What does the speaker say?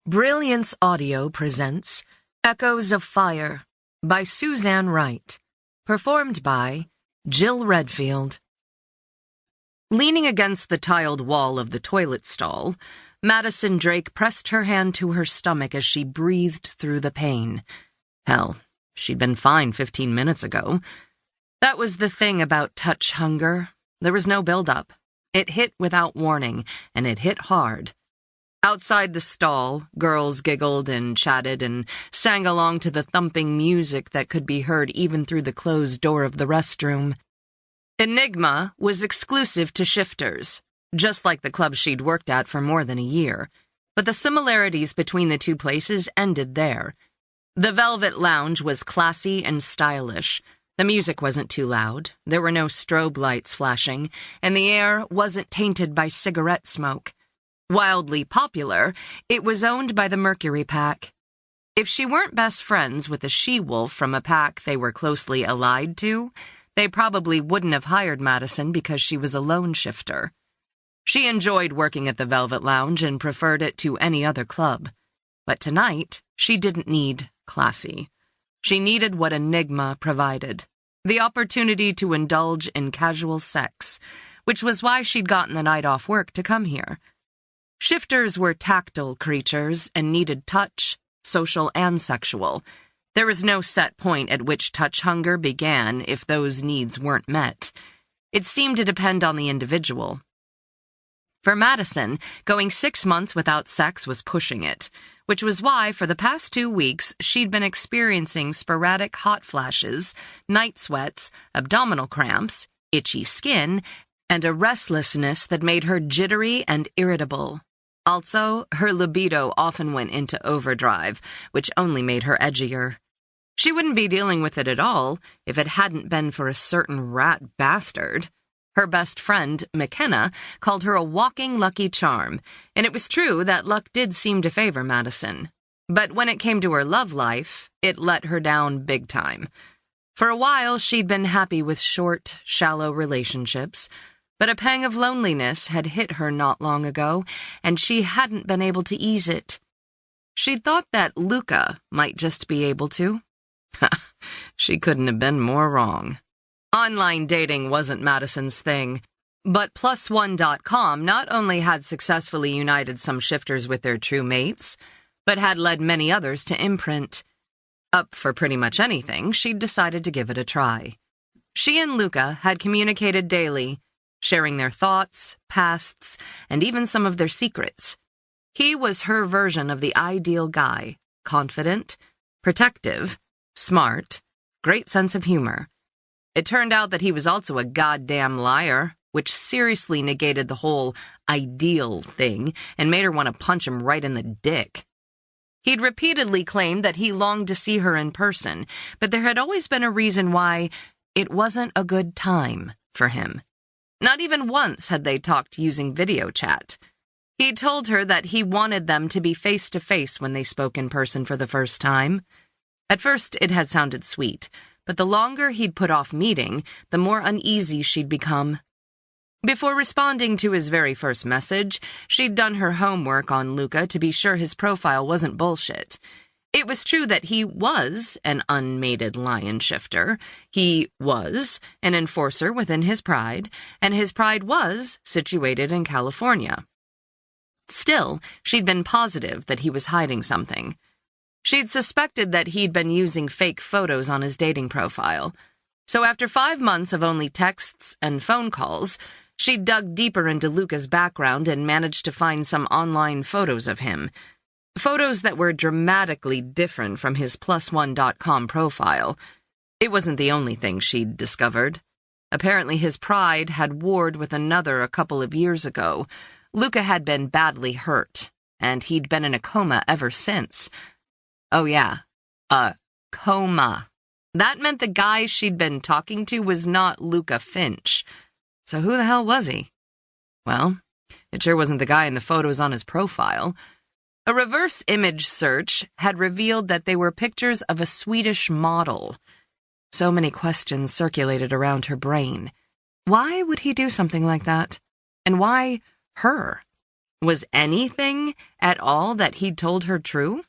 Brilliance Audio presents Echoes of Fire by Suzanne Wright, performed by Jill Redfield. Leaning against the tiled wall of the toilet stall, Madisyn Drake pressed her hand to her stomach as she breathed through the pain. Hell, she'd been fine 15 minutes ago. That was the thing about touch hunger. There was no build-up. It hit without warning, and it hit hard. Outside the stall, girls giggled and chatted and sang along to the thumping music that could be heard even through the closed door of the restroom. Enigma was exclusive to shifters, just like the club she'd worked at for more than a year, but the similarities between the two places ended there. The Velvet Lounge was classy and stylish. The music wasn't too loud, there were no strobe lights flashing, and the air wasn't tainted by cigarette smoke. Wildly popular, it was owned by the Mercury Pack. If she weren't best friends with a she-wolf from a pack they were closely allied to, they probably wouldn't have hired Madisyn because she was a lone shifter. She enjoyed working at the Velvet Lounge and preferred it to any other club. But tonight, she didn't need classy. She needed what Enigma provided, the opportunity to indulge in casual sex, which was why she'd gotten the night off work to come here. Shifters were tactile creatures and needed touch, social and sexual. There was no set point at which touch hunger began if those needs weren't met. It seemed to depend on the individual. For Madisyn, going 6 months without sex was pushing it, which was why for the past 2 weeks she'd been experiencing sporadic hot flashes, night sweats, abdominal cramps, itchy skin, and a restlessness that made her jittery and irritable. Also, her libido often went into overdrive, which only made her edgier. She wouldn't be dealing with it at all if it hadn't been for a certain rat bastard. Her best friend, McKenna, called her a walking lucky charm, and it was true that luck did seem to favor Madisyn. But when it came to her love life, it let her down big time. For a while, she'd been happy with short, shallow relationships, but a pang of loneliness had hit her not long ago, and she hadn't been able to ease it. She'd thought that Luca might just be able to. She couldn't have been more wrong. Online dating wasn't Madisyn's thing, but PlusOne.com not only had successfully united some shifters with their true mates, but had led many others to imprint. Up for pretty much anything, she'd decided to give it a try. She and Luca had communicated daily, sharing their thoughts, pasts, and even some of their secrets. He was her version of the ideal guy, confident, protective, smart, great sense of humor. It turned out that he was also a goddamn liar, which seriously negated the whole ideal thing and made her want to punch him right in the dick. He'd repeatedly claimed that he longed to see her in person, but there had always been a reason why it wasn't a good time for him. Not even once had they talked using video chat. He told her that he wanted them to be face-to-face when they spoke in person for the first time. At first, it had sounded sweet, but the longer he'd put off meeting, the more uneasy she'd become. Before responding to his very first message, she'd done her homework on Luca to be sure his profile wasn't bullshit. It was true that he was an unmated lion shifter. He was an enforcer within his pride, and his pride was situated in California. Still, she'd been positive that he was hiding something. She'd suspected that he'd been using fake photos on his dating profile. So after 5 months of only texts and phone calls, she'd dug deeper into Luca's background and managed to find some online photos of him. Photos that were dramatically different from his PlusOne.com profile. It wasn't the only thing she'd discovered. Apparently his pride had warred with another a couple of years ago. Luca had been badly hurt, and he'd been in a coma ever since. Oh yeah, a coma. That meant the guy she'd been talking to was not Luca Finch. So who the hell was he? Well, it sure wasn't the guy in the photos on his profile. A reverse image search had revealed that they were pictures of a Swedish model. So many questions circulated around her brain. Why would he do something like that? And why her? Was anything at all that he'd told her true?